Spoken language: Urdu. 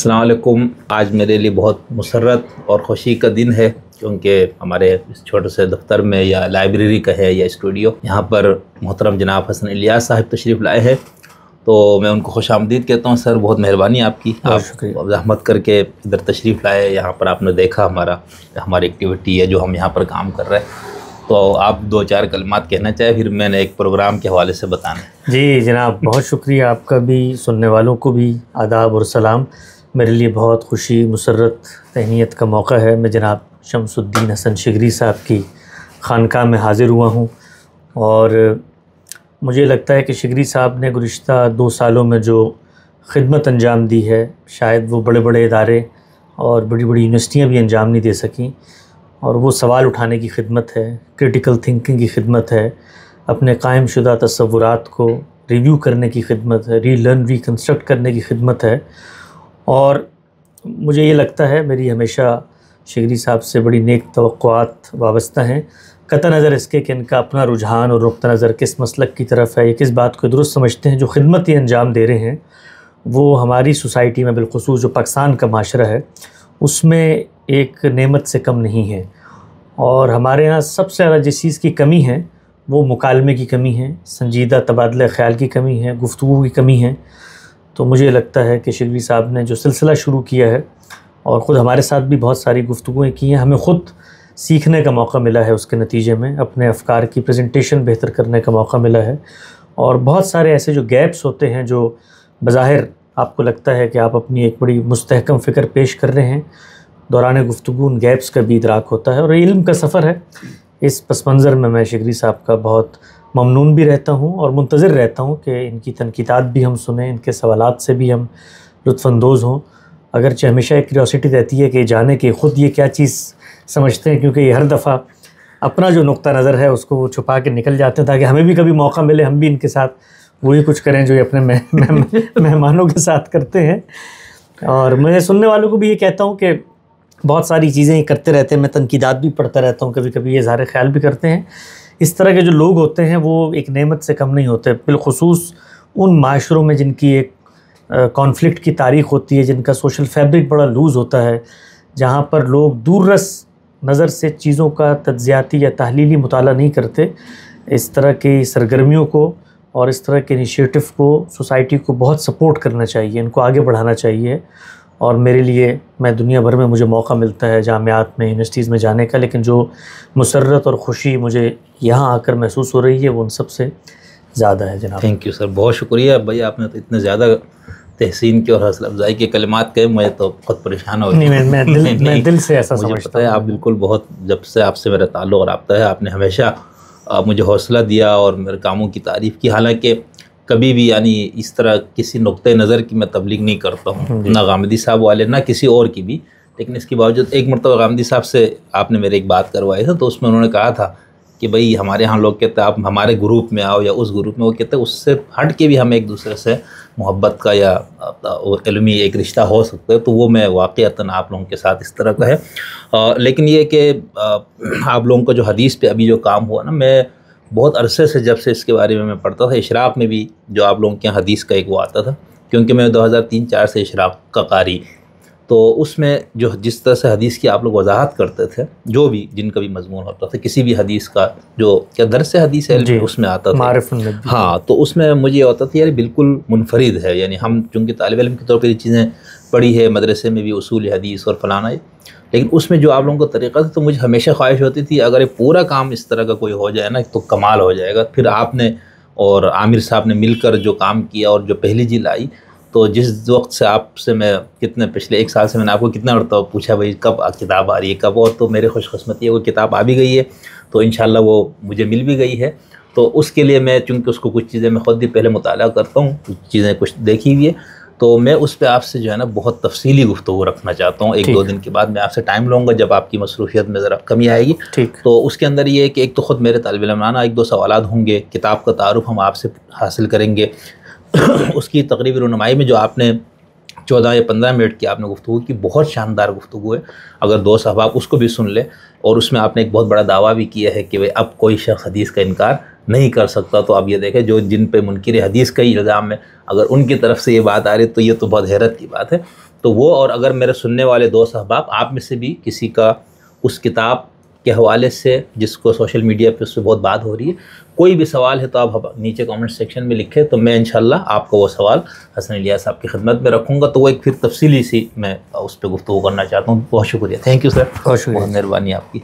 السلام علیکم. آج میرے لیے بہت مسرت اور خوشی کا دن ہے، کیونکہ ہمارے اس چھوٹے سے دفتر میں یا لائبریری کا ہے یا اسٹوڈیو، یہاں پر محترم جناب حسن الیاس صاحب تشریف لائے ہیں. تو میں ان کو خوش آمدید کہتا ہوں. سر بہت مہربانی آپ کی، آپ زحمت کر کے ادھر تشریف لائے. یہاں پر آپ نے دیکھا ہماری ایکٹیویٹی ہے جو ہم یہاں پر کام کر رہے ہیں. تو آپ دو چار کلمات کہنا چاہیں، پھر میں نے ایک پروگرام کے حوالے سے بتانا ہے. جی جناب، بہت شکریہ آپ کا بھی، سننے والوں کو بھی آداب اور سلام. میرے لیے بہت خوشی، مسرت، تہنیت کا موقع ہے. میں جناب شمس الدین حسن شگری صاحب کی خانقاہ میں حاضر ہوا ہوں، اور مجھے لگتا ہے کہ شگری صاحب نے گزشتہ 2 سالوں میں جو خدمت انجام دی ہے، شاید وہ بڑے بڑے ادارے اور بڑی بڑی یونیورسٹیاں بھی انجام نہیں دے سکیں. اور وہ سوال اٹھانے کی خدمت ہے، کرٹیکل تھنکنگ کی خدمت ہے، اپنے قائم شدہ تصورات کو ریویو کرنے کی خدمت ہے، ری لرن ری کنسٹرکٹ کرنے کی خدمت ہے. اور مجھے یہ لگتا ہے، میری ہمیشہ شگری صاحب سے بڑی نیک توقعات وابستہ ہیں، قطع نظر اس کے کہ ان کا اپنا رجحان اور نقطہ نظر کس مسلک کی طرف ہے، یہ کس بات کو درست سمجھتے ہیں. جو خدمت یہ انجام دے رہے ہیں وہ ہماری سوسائٹی میں، بالخصوص جو پاکستان کا معاشرہ ہے، اس میں ایک نعمت سے کم نہیں ہے. اور ہمارے ہاں سب سے زیادہ جس چیز کی کمی ہے وہ مکالمے کی کمی ہے، سنجیدہ تبادلہ خیال کی کمی ہے، گفتگو کی کمی ہے. تو مجھے لگتا ہے کہ شگری صاحب نے جو سلسلہ شروع کیا ہے، اور خود ہمارے ساتھ بھی بہت ساری گفتگویں کی ہیں، ہمیں خود سیکھنے کا موقع ملا ہے، اس کے نتیجے میں اپنے افکار کی پریزنٹیشن بہتر کرنے کا موقع ملا ہے. اور بہت سارے ایسے جو گیپس ہوتے ہیں جو بظاہر آپ کو لگتا ہے کہ آپ اپنی ایک بڑی مستحکم فکر پیش کر رہے ہیں، دوران گفتگو ان گیپس کا بھی ادراک ہوتا ہے. اور یہ علم کا سفر ہے. اس پس منظر میں شگری صاحب کا بہت ممنون بھی رہتا ہوں اور منتظر رہتا ہوں کہ ان کی تنقیدات بھی ہم سنیں، ان کے سوالات سے بھی ہم لطف اندوز ہوں. اگرچہ ہمیشہ ایک کیوریوسٹی رہتی ہے کہ جانے کہ خود یہ کیا چیز سمجھتے ہیں، کیونکہ یہ ہر دفعہ اپنا جو نقطہ نظر ہے اس کو وہ چھپا کے نکل جاتے ہیں، تاکہ ہمیں بھی کبھی موقع ملے ہم بھی ان کے ساتھ وہی کچھ کریں جو یہ اپنے مہمانوں کے ساتھ کرتے ہیں. اور میں سننے والوں کو بھی یہ کہتا ہوں کہ بہت ساری چیزیں یہ کرتے رہتے ہیں، میں تنقیدات بھی پڑھتا رہتا ہوں، کبھی کبھی یہ اظہار خیال بھی کرتے ہیں. اس طرح کے جو لوگ ہوتے ہیں وہ ایک نعمت سے کم نہیں ہوتے، بالخصوص ان معاشروں میں جن کی ایک کانفلکٹ کی تاریخ ہوتی ہے، جن کا سوشل فیبرک بڑا لوز ہوتا ہے، جہاں پر لوگ دور رس نظر سے چیزوں کا تجزیاتی یا تحلیلی مطالعہ نہیں کرتے. اس طرح کی سرگرمیوں کو اور اس طرح کے انیشیٹو کو سوسائٹی کو بہت سپورٹ کرنا چاہیے، ان کو آگے بڑھانا چاہیے. اور میرے لیے، میں دنیا بھر میں مجھے موقع ملتا ہے جامعات میں، یونیورسٹیز میں جانے کا، لیکن جو مسرت اور خوشی مجھے یہاں آ کر محسوس ہو رہی ہے وہ ان سب سے زیادہ ہے. جناب تھینک یو سر، بہت شکریہ بھائی. آپ نے تو اتنے زیادہ تحسین کی اور حوصلہ افزائی کے کلمات کہے، میں تو بہت پریشان ہو گیا. میں دل سے ایسا سمجھتا ہوں. آپ بالکل، بہت جب سے آپ سے میرا تعلق اور رابطہ ہے، آپ نے ہمیشہ مجھے حوصلہ دیا اور میرے کاموں کی تعریف کی. حالانکہ کبھی بھی اس طرح کسی نقطۂ نظر کی میں تبلیغ نہیں کرتا ہوں، نہ غامدی صاحب والے نہ کسی اور کی بھی. لیکن اس کے باوجود ایک مرتبہ غامدی صاحب سے آپ نے میرے ایک بات کروائی تھا، تو اس میں انہوں نے کہا تھا کہ بھئی ہمارے ہاں لوگ کہتے ہیں آپ ہمارے گروپ میں آؤ یا اس گروپ میں، وہ کہتے ہیں اس سے ہٹ کے بھی ہم ایک دوسرے سے محبت کا یا علمی ایک رشتہ ہو سکتا ہے. تو وہ میں واقعتاً آپ لوگوں کے ساتھ اس طرح کا ہے. لیکن یہ کہ آپ لوگوں کا جو حدیث پہ ابھی جو کام ہوا نا، میں بہت عرصے سے جب سے اس کے بارے میں پڑھتا تھا، اشراق میں بھی جو آپ لوگوں کے یہاں حدیث کا ایک وہ آتا تھا، کیونکہ میں 2003-04 سے اشراق کا قاری، تو اس میں جو جس طرح سے حدیث کی آپ لوگ وضاحت کرتے تھے، جو بھی جن کا بھی مضمون ہوتا تھا، کسی بھی حدیث کا جو کیا درس حدیث ہے اس میں آتا تھا، ہاں، تو اس میں مجھے یہ ہوتا تھا یار بالکل منفرد ہے. یعنی ہم چونکہ طالب علم کے طور پر یہ چیزیں پڑھی ہے، مدرسے میں بھی اصول حدیث اور فلانا، لیکن اس میں جو آپ لوگوں کا طریقہ تھا، تو مجھے ہمیشہ خواہش ہوتی تھی اگر یہ پورا کام اس طرح کا کوئی ہو جائے نا تو کمال ہو جائے گا. پھر آپ نے اور عامر صاحب نے مل کر جو کام کیا اور جو پہلی جلد آئی، تو جس وقت سے آپ سے میں پچھلے 1 سال سے میں نے آپ کو کتنا مرتبہ پوچھا بھائی کب کتاب آ رہی ہے کب، اور تو میرے خوش قسمتی ہے وہ کتاب آ بھی گئی ہے، تو انشاءاللہ وہ مجھے مل بھی گئی ہے. تو اس کے لیے میں چونکہ اس کو کچھ چیزیں میں خود بھی پہلے مطالعہ کرتا ہوں، کچھ چیزیں کچھ دیکھی ہوئی ہے، تو میں اس پہ آپ سے جو ہے نا بہت تفصیلی گفتگو رکھنا چاہتا ہوں. 1-2 دن کے بعد میں آپ سے ٹائم لوں گا جب آپ کی مصروفیت میں ذرا کمی آئے گی. تو اس کے اندر یہ ہے کہ ایک تو خود میرے طالب علمانہ 1-2 سوالات ہوں گے، کتاب کا تعارف ہم آپ سے حاصل کریں گے. اس کی تقریبی رونمائی میں جو آپ نے 14 یا 15 منٹ کی آپ نے گفتگو کی، بہت شاندار گفتگو ہے. اگر دوست احباب اس کو بھی سن لے، اور اس میں آپ نے ایک بہت بڑا دعویٰ بھی کیا ہے کہ اب کوئی شخص حدیث کا انکار نہیں کر سکتا. تو آپ یہ دیکھیں جو جن پہ منکر حدیث کا ہی الزام ہے، اگر ان کی طرف سے یہ بات آ رہی تو یہ تو بہت حیرت کی بات ہے. تو وہ، اور اگر میرے سننے والے دوست احباب آپ میں سے بھی کسی کا اس کتاب کے حوالے سے، جس کو سوشل میڈیا پہ اس سے بہت بات ہو رہی ہے، کوئی بھی سوال ہے تو آپ نیچے کامنٹ سیکشن میں لکھیں، تو میں انشاءاللہ آپ کو وہ سوال حسن الیاس صاحب کی خدمت میں رکھوں گا، تو وہ ایک پھر تفصیلی سی میں اس پہ گفتگو کرنا چاہتا ہوں. بہت شکریہ. Thank you sir. بہت شکریہ. بہت مہربانی آپ کی.